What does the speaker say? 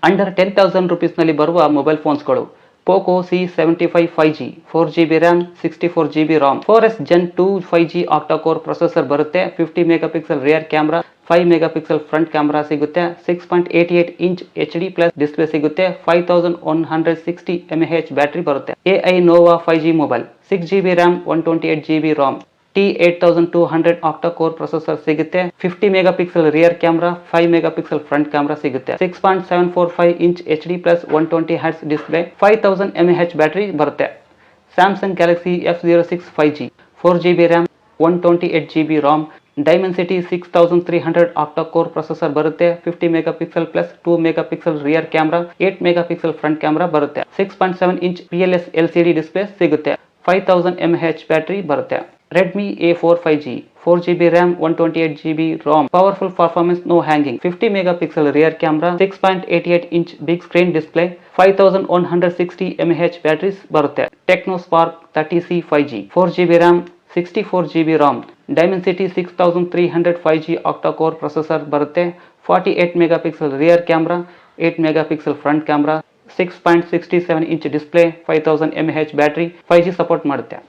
Under 10,000 ರುಪೀಸ್ನಲ್ಲಿ ಬರುವ mobile ಫೋನ್ಸ್ಗಳು Poco C75 5G 4GB RAM 64GB ROM 4S Gen 2 5G octacore processor ಬರುತ್ತೆ. 50 megapixel rear camera, 5 megapixel front camera ಸಿಗುತ್ತೆ. 6.88 inch HD plus display ಸಿಗುತ್ತೆ. 5160 mAh battery ಬರುತ್ತೆ. AI Nova 5G mobile 6GB RAM 128GB ROM T8200 octacore processor ಸಿಗುತ್ತೆ. 50 megapixel rear camera, 5 megapixel front camera ಸಿಗುತ್ತೆ. 6.745 inch HD plus 120Hz display, 5000 mAh battery ಬರುತ್ತೆ. Samsung Galaxy F06 5G 4GB RAM 128GB ROM Dimensity 6300 octacore processor ಬರುತ್ತೆ. 50 megapixel plus 2 megapixel rear camera, 8 megapixel front camera ಬರುತ್ತೆ. 6.7 inch PLS LCD display ಸಿಗುತ್ತೆ. 5000 mAh battery ಬರುತ್ತೆ. Redmi A4 5G 4GB RAM 128GB ROM powerful performance, no hanging, 50 megapixel rear camera, 6.88 inch big screen display, 5160 mAh batteries ಬರುತ್ತೆ. Tecno Spark 30C 5G 4GB RAM 64GB ROM Dimensity 6300 5G octacore processor ಬರುತ್ತೆ. 48 megapixel rear camera, 8 megapixel front camera, 6.67 inch display, 5000 mAh battery, 5G support ಮಾಡುತ್ತೆ.